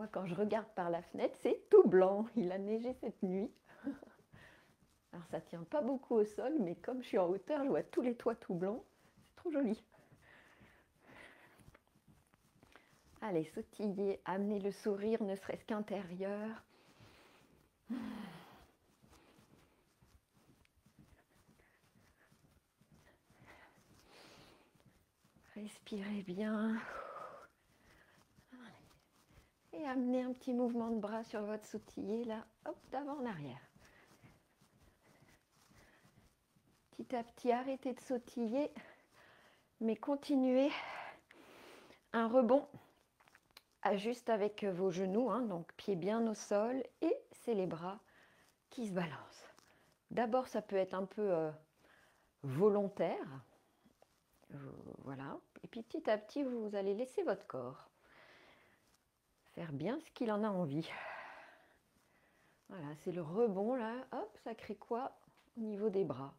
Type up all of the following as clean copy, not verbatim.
Moi, quand je regarde par la fenêtre, c'est tout blanc. Il a neigé cette nuit. Alors, ça tient pas beaucoup au sol, mais comme je suis en hauteur, je vois tous les toits tout blancs. C'est trop joli. Allez, sautiller, amener le sourire, ne serait-ce qu'intérieur. Respirez bien. Et amenez un petit mouvement de bras sur votre sautiller, là, hop, d'avant en arrière. Petit à petit, arrêtez de sautiller, mais continuez un rebond juste avec vos genoux, hein, donc pieds bien au sol, et c'est les bras qui se balancent. D'abord, ça peut être un peu volontaire, voilà, et puis petit à petit, vous allez laisser votre corps faire bien ce qu'il en a envie. Voilà, c'est le rebond là, hop, ça crée quoi au niveau des bras.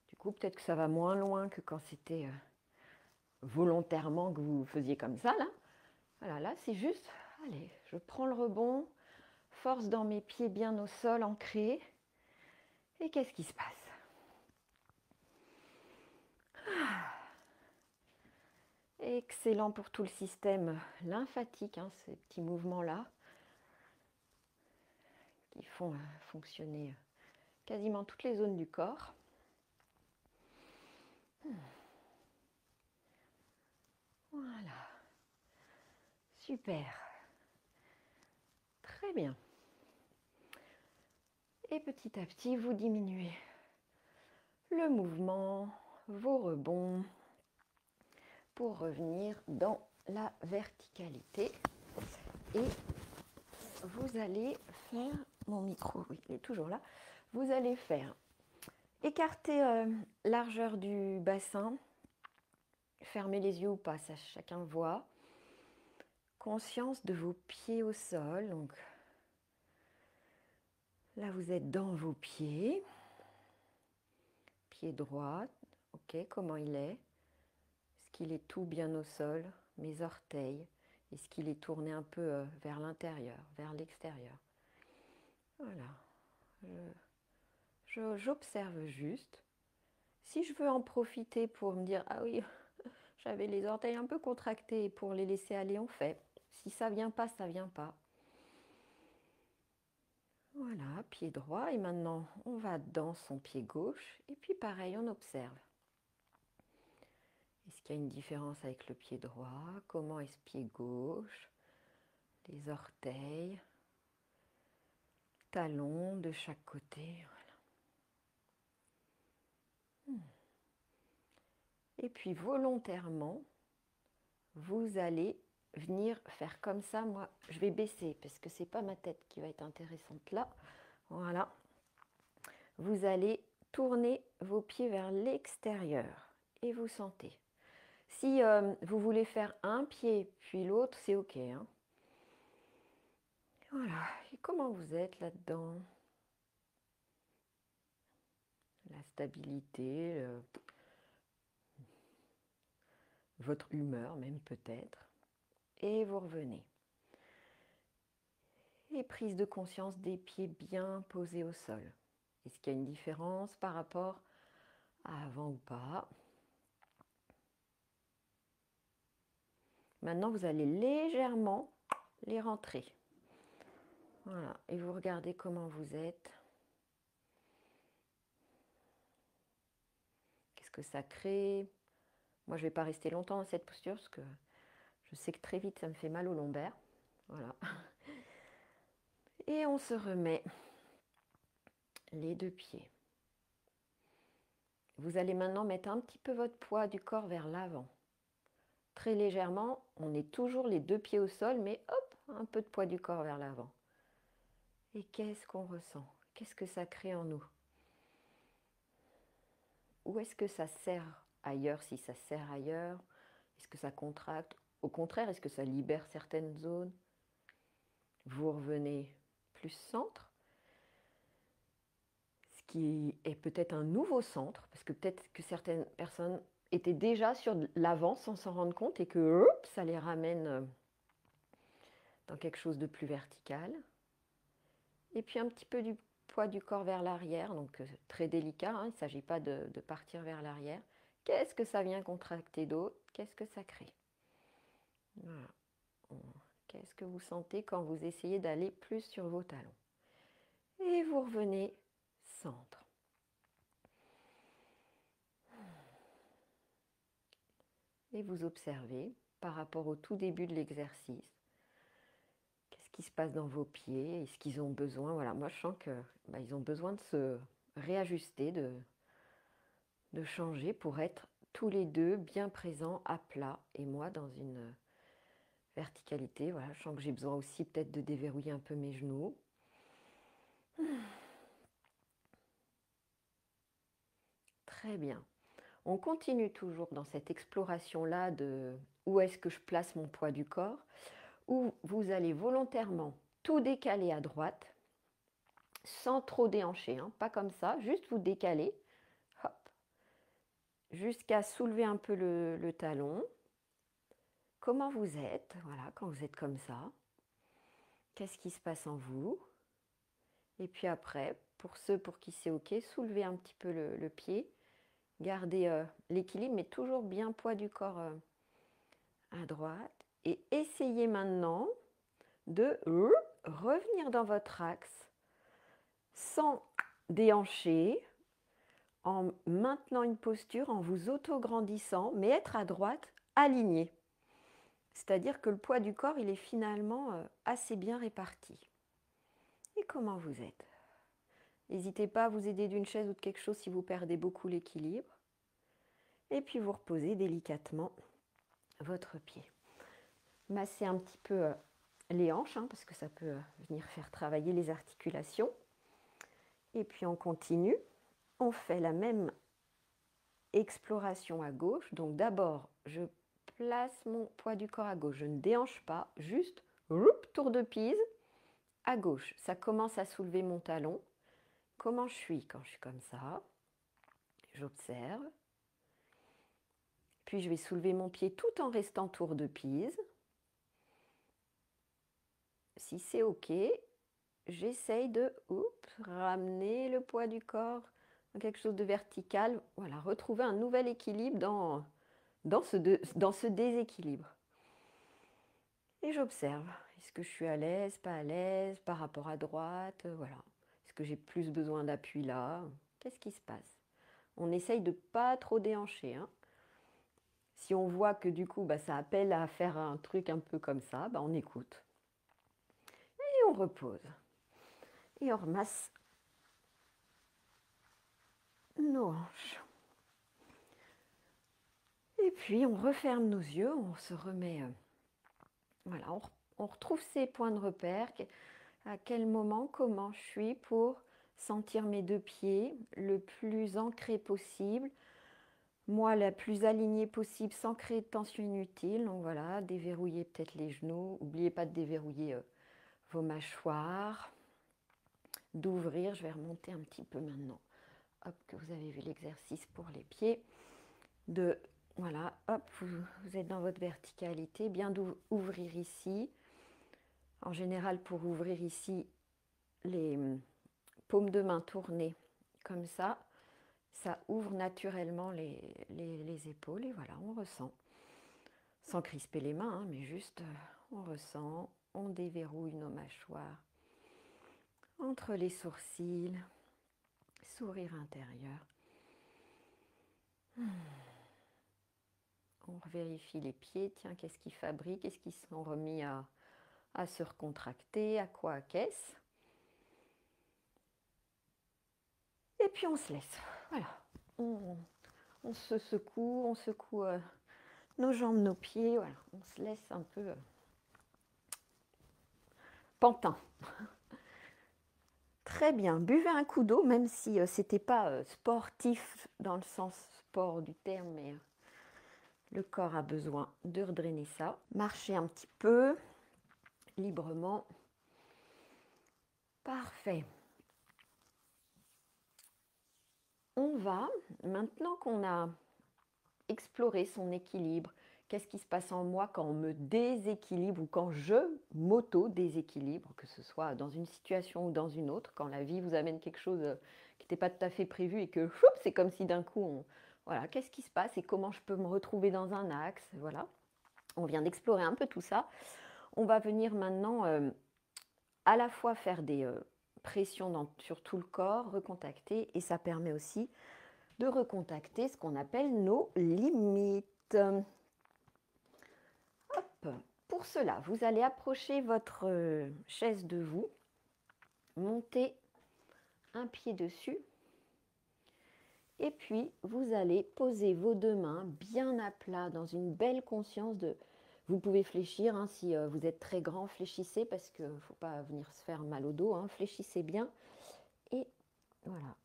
Du coup, peut-être que ça va moins loin que quand c'était volontairement que vous faisiez comme ça là. Voilà, là c'est juste, allez, je prends le rebond, force dans mes pieds bien au sol, ancrés. Et qu'est-ce qui se passe? Excellent pour tout le système lymphatique, hein, ces petits mouvements-là qui font fonctionner quasiment toutes les zones du corps. Voilà. Super. Très bien. Et petit à petit, vous diminuez le mouvement, vos rebonds, pour revenir dans la verticalité. Et vous allez faire, mon micro, oui, il est toujours là, vous allez faire écarter largeur du bassin, fermez les yeux ou pas, ça chacun voit. Conscience de vos pieds au sol, donc là vous êtes dans vos pieds, pied droit, ok, comment il est? Est-ce qu'il est tout bien au sol? Mes orteils, est-ce qu'il est tourné un peu vers l'intérieur, vers l'extérieur? Voilà, j'observe juste. Si je veux en profiter pour me dire, ah oui, j'avais les orteils un peu contractés, pour les laisser aller, on fait. Si ça vient pas, ça vient pas. Voilà, pied droit. Et maintenant, on va dans son pied gauche. Et puis pareil, on observe. Est-ce qu'il y a une différence avec le pied droit? Comment est ce pied gauche? Les orteils, talons de chaque côté. Voilà. Et puis volontairement, vous allez venir faire comme ça. Moi, je vais baisser parce que c'est pas ma tête qui va être intéressante là. Voilà. Vous allez tourner vos pieds vers l'extérieur et vous sentez. Si vous voulez faire un pied puis l'autre, c'est ok, hein. Voilà. Et comment vous êtes là-dedans? La stabilité, votre humeur même peut-être. Et vous revenez. Et prise de conscience des pieds bien posés au sol. Est-ce qu'il y a une différence par rapport à avant ou pas? Maintenant, vous allez légèrement les rentrer. Voilà. Et vous regardez comment vous êtes. Qu'est-ce que ça crée? Moi, je ne vais pas rester longtemps dans cette posture parce que je sais que très vite, ça me fait mal au lombaire. Voilà. Et on se remet les deux pieds. Vous allez maintenant mettre un petit peu votre poids du corps vers l'avant. Très légèrement, on est toujours les deux pieds au sol, mais hop, un peu de poids du corps vers l'avant. Et qu'est-ce qu'on ressent? Qu'est-ce que ça crée en nous? Où est-ce que ça serre ailleurs, si ça serre ailleurs? Est-ce que ça contracte? Au contraire, est-ce que ça libère certaines zones? Vous revenez plus centre, ce qui est peut-être un nouveau centre, parce que peut-être que certaines personnes étaient déjà sur l'avant sans s'en rendre compte et que hop, ça les ramène dans quelque chose de plus vertical. Et puis un petit peu du poids du corps vers l'arrière, donc très délicat, hein, il ne s'agit pas de partir vers l'arrière. Qu'est-ce que ça vient contracter d'autre? Qu'est-ce que ça crée? Voilà. Qu'est-ce que vous sentez quand vous essayez d'aller plus sur vos talons? Et vous revenez centre. Et vous observez par rapport au tout début de l'exercice. Qu'est-ce qui se passe dans vos pieds? Est-ce qu'ils ont besoin? Voilà, moi je sens qu'ils ont besoin de se réajuster, de changer pour être tous les deux bien présents à plat. Et moi dans une verticalité, voilà, je sens que j'ai besoin aussi peut-être de déverrouiller un peu mes genoux. Très bien. On continue toujours dans cette exploration-là de où est-ce que je place mon poids du corps, où vous allez volontairement tout décaler à droite, sans trop déhancher, hein, pas comme ça, juste vous décaler, hop, jusqu'à soulever un peu le talon. Comment vous êtes, voilà, quand vous êtes comme ça? Qu'est-ce qui se passe en vous? Et puis après, pour ceux pour qui c'est OK, soulevez un petit peu le pied, gardez l'équilibre, mais toujours bien poids du corps à droite. Et essayez maintenant de revenir dans votre axe sans déhancher, en maintenant une posture, en vous auto-grandissant, mais être à droite, aligné. C'est-à-dire que le poids du corps, il est finalement assez bien réparti. Et comment vous êtes? N'hésitez pas à vous aider d'une chaise ou de quelque chose si vous perdez beaucoup l'équilibre. Et puis vous reposez délicatement votre pied. Massez un petit peu les hanches, hein, parce que ça peut venir faire travailler les articulations. Et puis on continue. On fait la même exploration à gauche. Donc d'abord, je place mon poids du corps à gauche. Je ne déhanche pas, juste tour de Pise à gauche. Ça commence à soulever mon talon. Comment je suis quand je suis comme ça? J'observe. Puis je vais soulever mon pied tout en restant tour de Pise. Si c'est OK, j'essaye de ramener le poids du corps dans quelque chose de vertical. Voilà, retrouver un nouvel équilibre dans ce déséquilibre. Et j'observe. Est-ce que je suis à l'aise, pas à l'aise, par rapport à droite? Voilà. Est-ce que j'ai plus besoin d'appui là? Qu'est-ce qui se passe? On essaye de ne pas trop déhancher, hein. Si on voit que du coup, ça appelle à faire un truc un peu comme ça, on écoute. Et on repose. Et on remasse nos hanches. Et puis on referme nos yeux, on se remet, voilà, on retrouve ces points de repère. À quel moment, comment je suis pour sentir mes deux pieds le plus ancrés possible, moi la plus alignée possible sans créer de tension inutile. Donc voilà, déverrouillez peut-être les genoux, n'oubliez pas de déverrouiller vos mâchoires, d'ouvrir. Je vais remonter un petit peu maintenant, hop, que vous avez vu l'exercice pour les pieds, voilà, hop, vous êtes dans votre verticalité, bien d'ouvrir ici. En général, pour ouvrir ici, les paumes de main tournées comme ça ouvre naturellement les épaules. Et voilà, on ressent, sans crisper les mains, hein, mais juste on ressent, on déverrouille nos mâchoires entre les sourcils, sourire intérieur. On vérifie les pieds, tiens, qu'est-ce qu'ils fabriquent, est-ce qu'ils sont remis à se recontracter, à quoi, qu'est-ce? Et puis on se laisse, voilà, on se secoue, on secoue nos jambes, nos pieds, voilà, on se laisse un peu pantin. Très bien, buvez un coup d'eau, même si ce n'était pas sportif dans le sens sport du terme, mais le corps a besoin de redrainer ça. Marchez un petit peu, librement. Parfait. On va, maintenant qu'on a exploré son équilibre, Qu'est-ce qui se passe en moi quand on me déséquilibre ou quand je m'auto-déséquilibre, que ce soit dans une situation ou dans une autre, quand la vie vous amène quelque chose qui n'était pas tout à fait prévu et que c'est comme si d'un coup, voilà, qu'est-ce qui se passe et comment je peux me retrouver dans un axe, voilà. On vient d'explorer un peu tout ça. On va venir maintenant à la fois faire des pressions sur tout le corps, recontacter, et ça permet aussi de recontacter ce qu'on appelle nos limites. Hop. Pour cela, vous allez approcher votre chaise de vous, monter un pied dessus, et puis vous allez poser vos deux mains bien à plat dans une belle conscience de... Vous pouvez fléchir, hein, si vous êtes très grand, fléchissez parce qu'il ne faut pas venir se faire mal au dos, hein, fléchissez bien. Et voilà,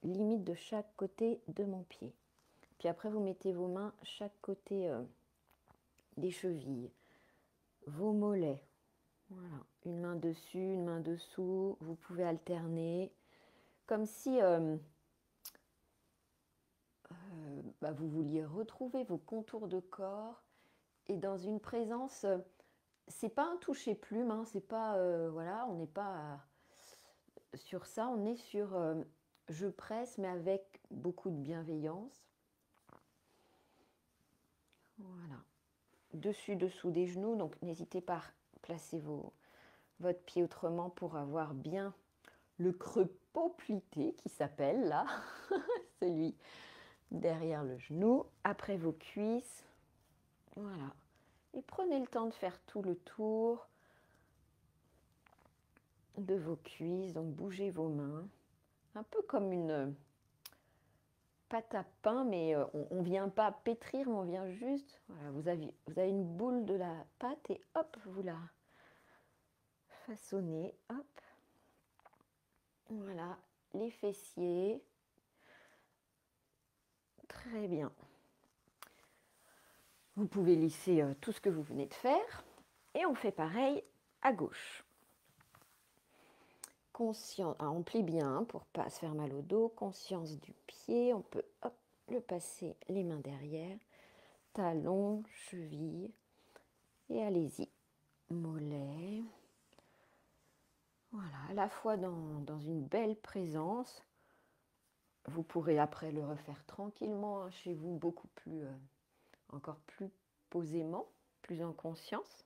limite de chaque côté de mon pied. Puis après, vous mettez vos mains chaque côté des chevilles, vos mollets. Voilà, une main dessus, une main dessous. Vous pouvez alterner, comme si vous vouliez retrouver vos contours de corps et dans une présence. C'est pas un toucher plume, hein, c'est pas voilà, on n'est pas sur ça, on est sur je presse, mais avec beaucoup de bienveillance. Voilà. Dessus, dessous des genoux, donc n'hésitez pas à placer votre pied autrement pour avoir bien le creux poplité qui s'appelle là, celui derrière le genou, après vos cuisses. Voilà. Et prenez le temps de faire tout le tour de vos cuisses, donc bougez vos mains, un peu comme une pâte à pain, mais on ne vient pas pétrir, mais on vient juste, voilà, vous avez une boule de la pâte et hop, vous la façonnez, hop, voilà, les fessiers, très bien. Vous pouvez lisser tout ce que vous venez de faire et on fait pareil à gauche. Conscience, on plie bien hein, pour ne pas se faire mal au dos, conscience du pied, on peut hop, le passer les mains derrière, talons, chevilles, et allez-y, mollets. Voilà, à la fois dans une belle présence. Vous pourrez après le refaire tranquillement hein, chez vous, beaucoup plus, encore plus posément, plus en conscience.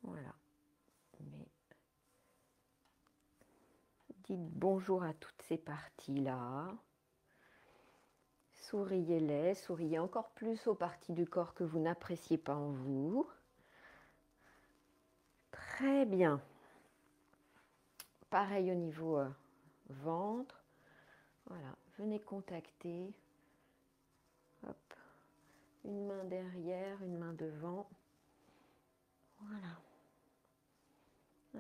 Voilà. Mais dites bonjour à toutes ces parties-là. Souriez-les, souriez encore plus aux parties du corps que vous n'appréciez pas en vous. Très bien. Pareil au niveau ventre. Voilà, venez contacter. Hop. Une main derrière, une main devant. Voilà.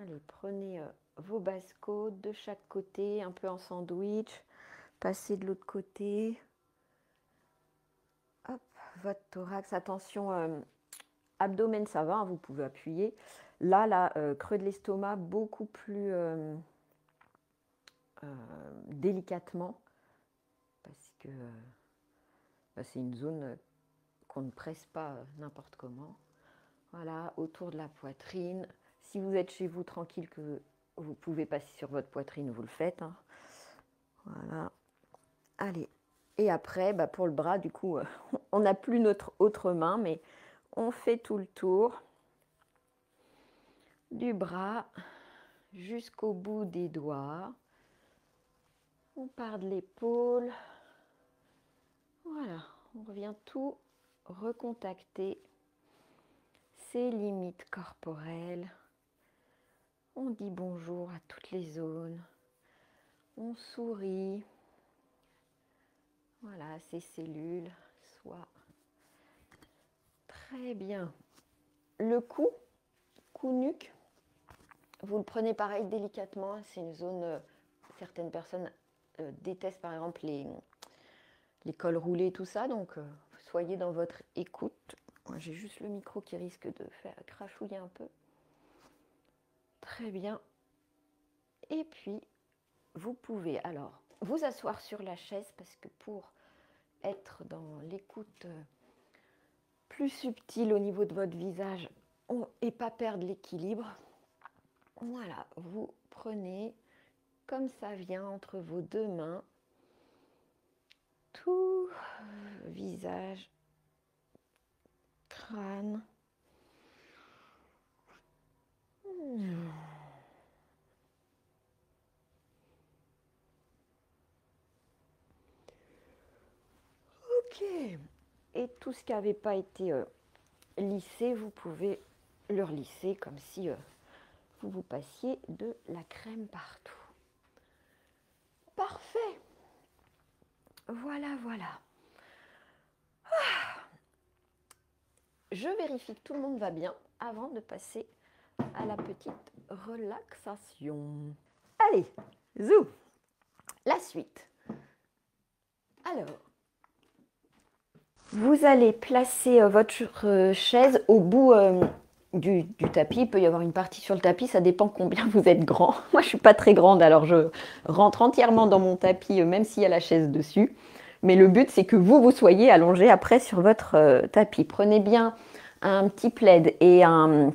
Allez, prenez vos basses côtes de chaque côté, un peu en sandwich. Passez de l'autre côté. Hop, votre thorax. Attention, abdomen, ça va, hein, vous pouvez appuyer. Là, creux de l'estomac, beaucoup plus délicatement. Parce que c'est une zone qu'on ne presse pas n'importe comment. Voilà, autour de la poitrine. Si vous êtes chez vous tranquille, que vous pouvez passer sur votre poitrine, vous le faites. Hein. Voilà. Allez. Et après, pour le bras, du coup, on n'a plus notre autre main, mais on fait tout le tour du bras jusqu'au bout des doigts. On part de l'épaule. Voilà. On revient tout recontacter ses limites corporelles. On dit bonjour à toutes les zones. On sourit. Voilà, ces cellules soient très bien. Le cou, cou-nuque, vous le prenez pareil délicatement. C'est une zone, certaines personnes détestent par exemple les cols roulés, tout ça. Donc, soyez dans votre écoute. Moi, j'ai juste le micro qui risque de faire crachouiller un peu. Très bien. Et puis, vous pouvez alors vous asseoir sur la chaise parce que pour être dans l'écoute plus subtile au niveau de votre visage et pas perdre l'équilibre, voilà, vous prenez comme ça vient entre vos deux mains, tout visage, crâne. Ok. Et tout ce qui n'avait pas été lissé, vous pouvez le relisser comme si vous vous passiez de la crème partout. Parfait. Voilà, voilà. Je vérifie que tout le monde va bien avant de passer à la petite relaxation. Allez, zou. La suite. Alors, vous allez placer votre chaise au bout du tapis. Il peut y avoir une partie sur le tapis, ça dépend combien vous êtes grand. Moi, je ne suis pas très grande, alors je rentre entièrement dans mon tapis, même s'il y a la chaise dessus. Mais le but, c'est que vous soyez allongé après sur votre tapis. Prenez bien un petit plaid et un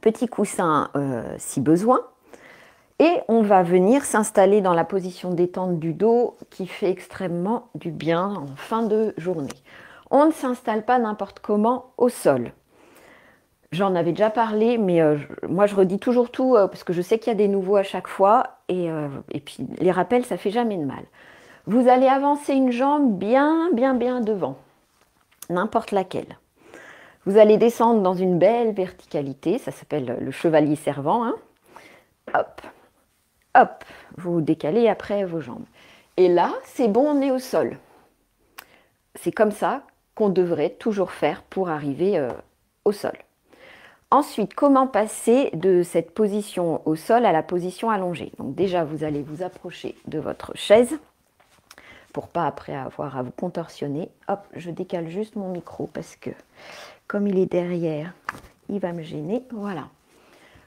petit coussin si besoin. Et on va venir s'installer dans la position détente du dos qui fait extrêmement du bien en fin de journée. On ne s'installe pas n'importe comment au sol. J'en avais déjà parlé, mais moi je redis toujours tout parce que je sais qu'il y a des nouveaux à chaque fois. Et puis les rappels, ça fait jamais de mal. Vous allez avancer une jambe bien devant, n'importe laquelle. Vous allez descendre dans une belle verticalité, ça s'appelle le chevalier servant. Hein. Hop, hop, vous décalez après vos jambes. Et là, c'est bon, on est au sol. C'est comme ça qu'on devrait toujours faire pour arriver au sol. Ensuite, comment passer de cette position au sol à la position allongée? Donc déjà, vous allez vous approcher de votre chaise pour pas après avoir à vous contorsionner. Hop, je décale juste mon micro parce que comme il est derrière, il va me gêner. Voilà.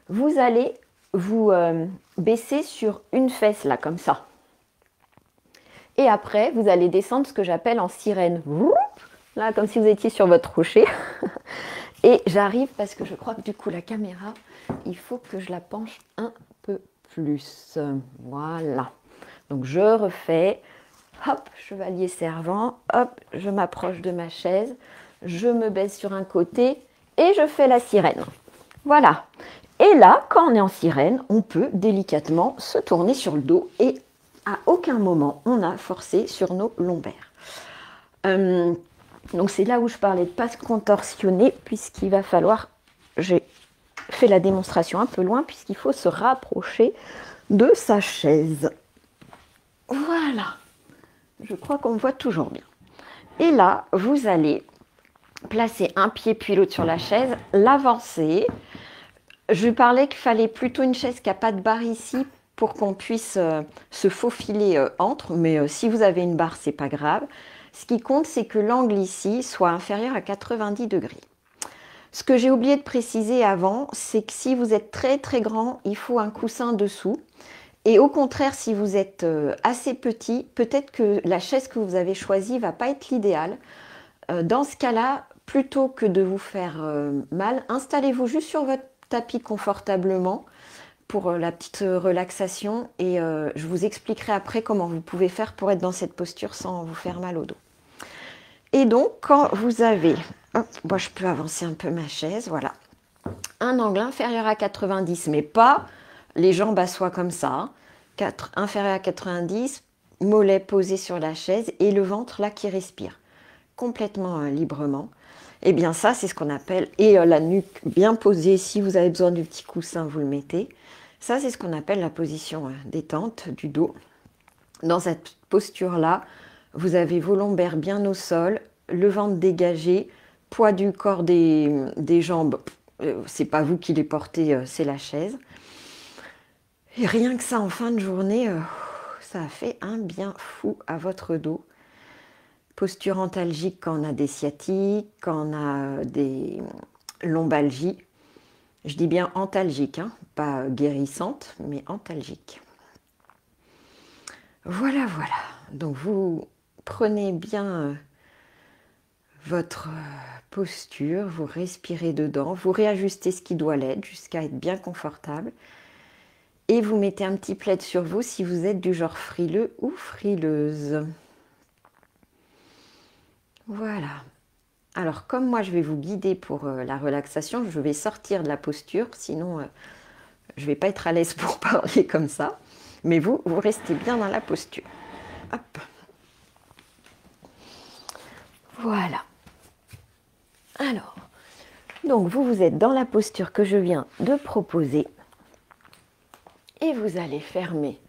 Vous allez vous baisser sur une fesse là, comme ça. Et après, vous allez descendre ce que j'appelle en sirène. Là, comme si vous étiez sur votre rocher. Et j'arrive parce que je crois que du coup, la caméra, il faut que je la penche un peu plus. Voilà. Donc, je refais. Hop, chevalier servant. Hop, je m'approche de ma chaise. Je me baisse sur un côté et je fais la sirène. Voilà. Et là, quand on est en sirène, on peut délicatement se tourner sur le dos et à aucun moment on a forcé sur nos lombaires. Donc c'est là où je parlais de ne pas se contorsionner puisqu'il va falloir, j'ai fait la démonstration un peu loin puisqu'il faut se rapprocher de sa chaise. Voilà, je crois qu'on me voit toujours bien. Et là, vous allez placer un pied puis l'autre sur la chaise, l'avancer. Je parlais qu'il fallait plutôt une chaise qui n'a pas de barre ici pour qu'on puisse se faufiler entre, mais si vous avez une barre, c'est pas grave. Ce qui compte, c'est que l'angle ici soit inférieur à 90 degrés. Ce que j'ai oublié de préciser avant, c'est que si vous êtes très grand, il faut un coussin dessous. Et au contraire, si vous êtes assez petit, peut-être que la chaise que vous avez choisie ne va pas être l'idéal. Dans ce cas-là, plutôt que de vous faire mal, installez-vous juste sur votre tapis confortablement pour la petite relaxation et je vous expliquerai après comment vous pouvez faire pour être dans cette posture sans vous faire mal au dos. Et donc, quand vous avez, hop, moi je peux avancer un peu ma chaise, voilà, un angle inférieur à 90, mais pas les jambes à soi comme ça, inférieur à 90, mollets posés sur la chaise et le ventre là qui respire complètement librement. Et bien ça, c'est ce qu'on appelle, et la nuque bien posée, si vous avez besoin du petit coussin, vous le mettez. Ça, c'est ce qu'on appelle la position détente du dos. Dans cette posture-là, vous avez vos lombaires bien au sol, le ventre dégagé, poids du corps des jambes, c'est pas vous qui les portez, c'est la chaise. Et rien que ça, en fin de journée, ça a fait un bien fou à votre dos. Posture antalgique quand on a des sciatiques, quand on a des lombalgies. Je dis bien antalgique, hein, pas guérissante, mais antalgique. Voilà, voilà. Donc vous prenez bien votre posture, vous respirez dedans, vous réajustez ce qui doit l'être jusqu'à être bien confortable. Et vous mettez un petit plaid sur vous si vous êtes du genre frileux ou frileuse. Voilà. Alors, comme moi, je vais vous guider pour la relaxation, je vais sortir de la posture, sinon je ne vais pas être à l'aise pour parler comme ça. Mais vous, vous restez bien dans la posture. Hop. Voilà. Alors, donc vous êtes dans la posture que je viens de proposer. Et vous allez fermer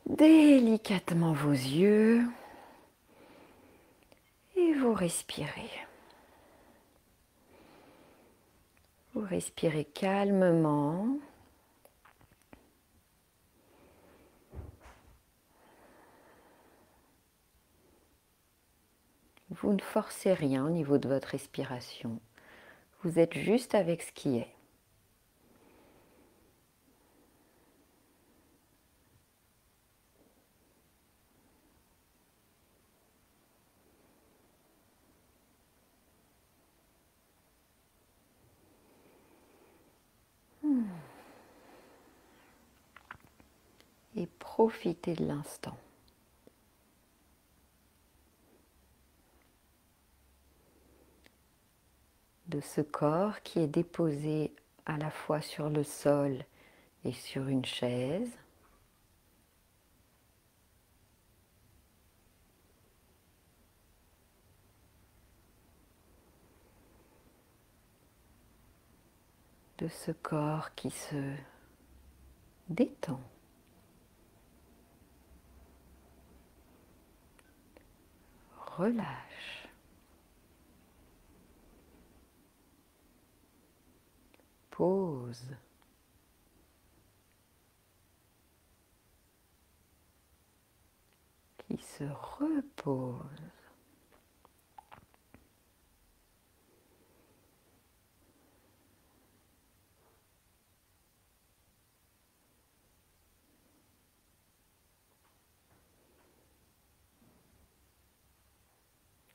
délicatement vos yeux. Et vous respirez. Vous respirez calmement. Vous ne forcez rien au niveau de votre respiration. Vous êtes juste avec ce qui est. Et profitez de l'instant. De ce corps qui est déposé à la fois sur le sol et sur une chaise. De ce corps qui se détend. Relâche. Pause. Qui se repose.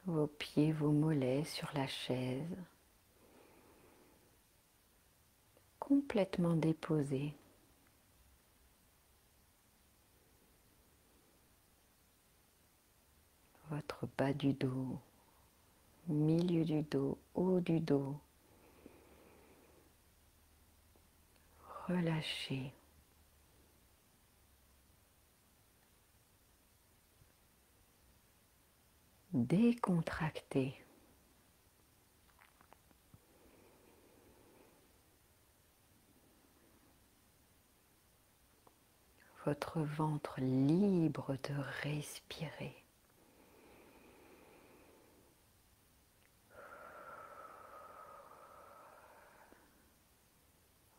Vos pieds, vos mollets sur la chaise. Complètement déposés. Votre bas du dos, milieu du dos, haut du dos. Relâchez. Décontractez. Votre ventre libre de respirer.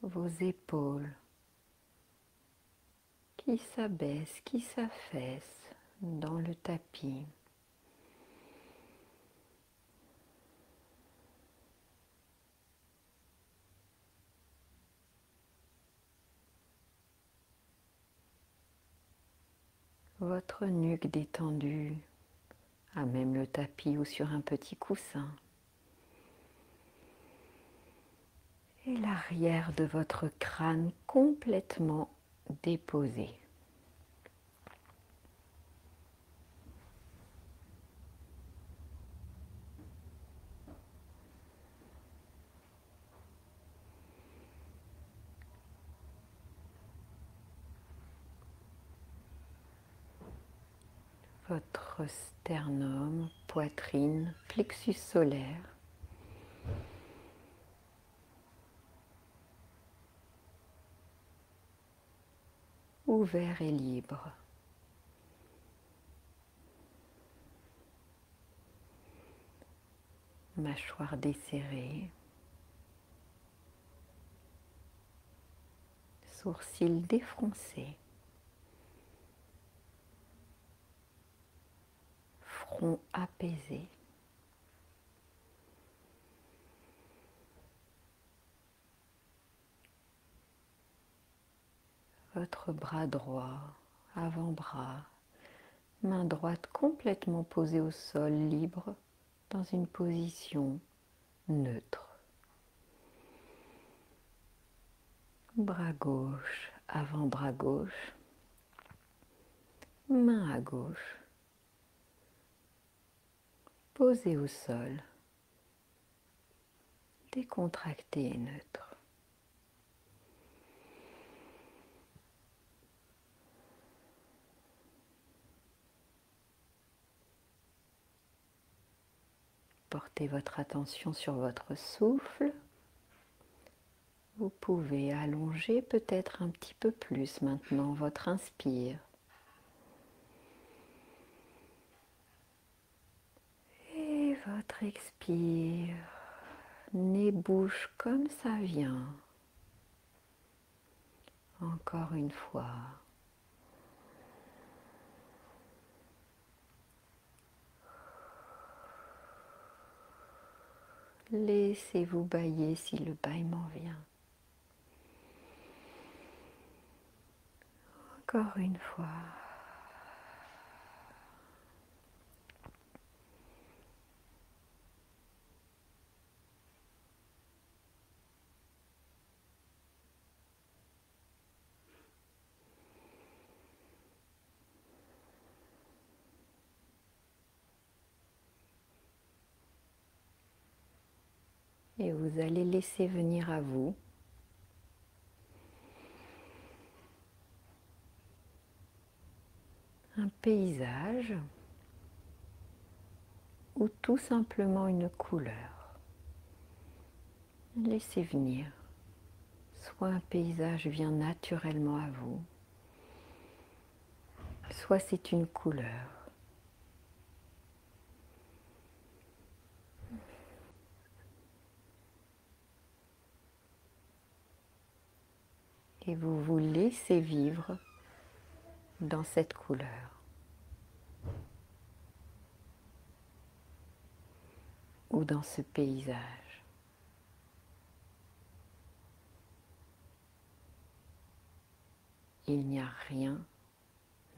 Vos épaules qui s'abaissent, qui s'affaissent dans le tapis. Votre nuque détendue, à même le tapis ou sur un petit coussin. Et l'arrière de votre crâne complètement déposé. Votre sternum, poitrine, plexus solaire. Ouvert et libre. Mâchoire desserrée. Sourcils défroncés. Front apaisé. Votre bras droit avant-bras, main droite complètement posée au sol, libre, dans une position neutre. Bras gauche, avant-bras gauche, main à gauche, posée au sol, décontracté et neutre. Portez votre attention sur votre souffle. Vous pouvez allonger peut-être un petit peu plus maintenant votre inspire. Et votre expire. Nez, bouche comme ça vient. Encore une fois. Laissez-vous bâiller si le bâillement vient. Encore une fois. Et vous allez laisser venir à vous un paysage ou tout simplement une couleur. Laissez venir. Soit un paysage vient naturellement à vous, soit c'est une couleur. Et vous vous laissez vivre dans cette couleur ou dans ce paysage. Il n'y a rien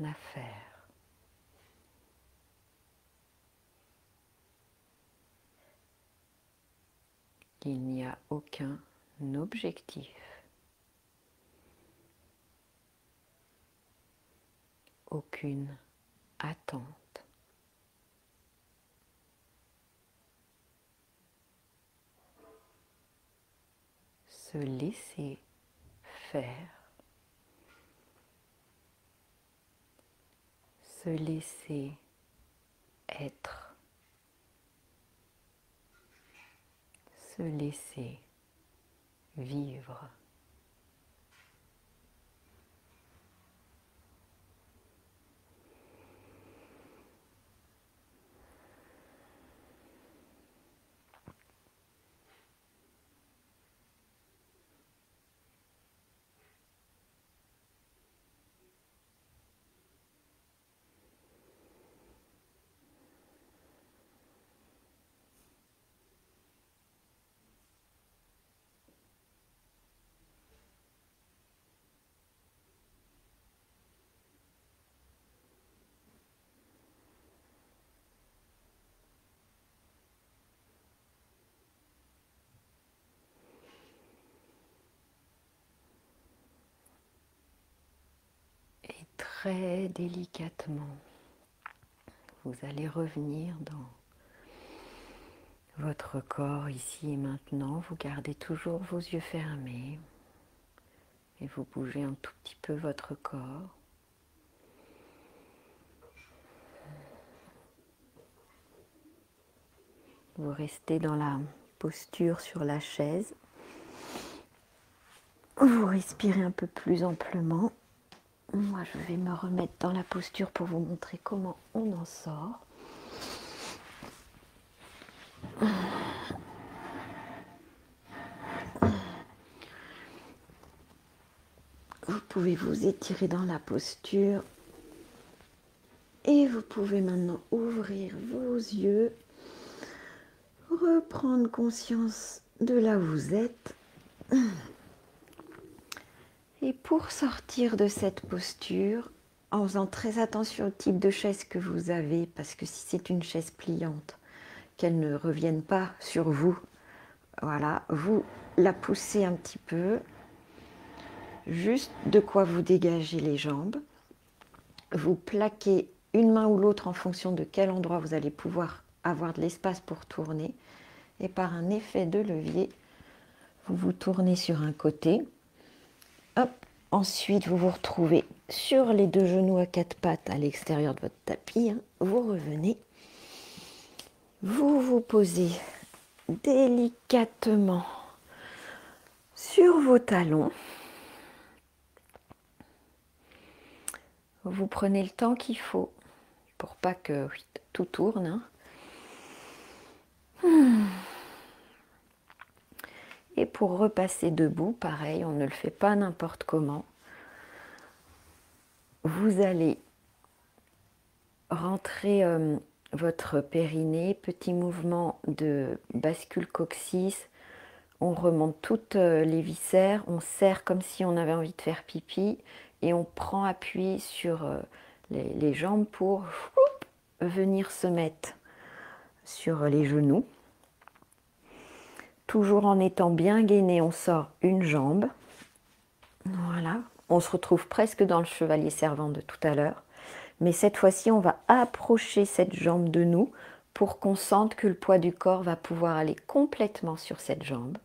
à faire. Il n'y a aucun objectif. Aucune attente. Se laisser faire. Se laisser être. Se laisser vivre. Très délicatement, vous allez revenir dans votre corps ici et maintenant. Vous gardez toujours vos yeux fermés et vous bougez un tout petit peu votre corps. Vous restez dans la posture sur la chaise. Vous respirez un peu plus amplement. Moi, je vais me remettre dans la posture pour vous montrer comment on en sort. Vous pouvez vous étirer dans la posture et vous pouvez maintenant ouvrir vos yeux, reprendre conscience de là où vous êtes. Et pour sortir de cette posture, en faisant très attention au type de chaise que vous avez, parce que si c'est une chaise pliante, qu'elle ne revienne pas sur vous. Voilà, vous la poussez un petit peu, juste de quoi vous dégager les jambes. Vous plaquez une main ou l'autre en fonction de quel endroit vous allez pouvoir avoir de l'espace pour tourner. Et par un effet de levier, vous vous tournez sur un côté. Hop. Ensuite, vous vous retrouvez sur les deux genoux à quatre pattes à l'extérieur de votre tapis. Vous revenez. Vous vous posez délicatement sur vos talons. Vous prenez le temps qu'il faut pour pas que tout tourne. Et pour repasser debout, pareil, on ne le fait pas n'importe comment. Vous allez rentrer votre périnée, petit mouvement de bascule coccyx. On remonte toutes les viscères, on serre comme si on avait envie de faire pipi et on prend appui sur les jambes pour venir se mettre sur les genoux. Toujours en étant bien gainé, on sort une jambe. Voilà, on se retrouve presque dans le chevalier servant de tout à l'heure. Mais cette fois-ci, on va approcher cette jambe de nous pour qu'on sente que le poids du corps va pouvoir aller complètement sur cette jambe.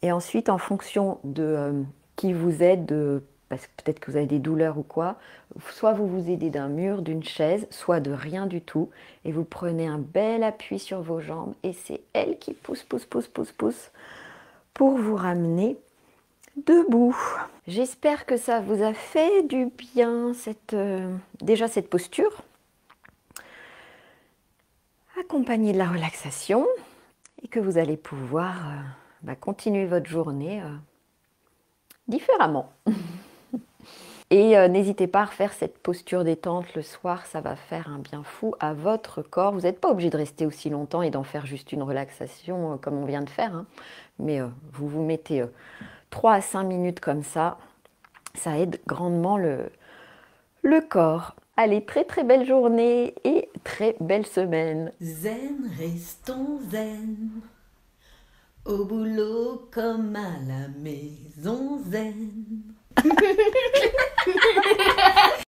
Et ensuite, en fonction de qui vous aide, parce que peut-être que vous avez des douleurs ou quoi, soit vous vous aidez d'un mur, d'une chaise, soit de rien du tout. Et vous prenez un bel appui sur vos jambes et c'est elle qui pousse, pousse, pousse, pousse, pousse pour vous ramener debout. J'espère que ça vous a fait du bien, déjà cette posture, accompagnée de la relaxation, et que vous allez pouvoir continuer votre journée différemment. Et n'hésitez pas à refaire cette posture détente le soir, ça va faire un bien fou à votre corps. Vous n'êtes pas obligé de rester aussi longtemps et d'en faire juste une relaxation comme on vient de faire, mais vous vous mettez 3 à 5 minutes comme ça aide grandement le corps. Allez, très très belle journée et très belle semaine. Zen, restons zen. Au boulot comme à la maison zen.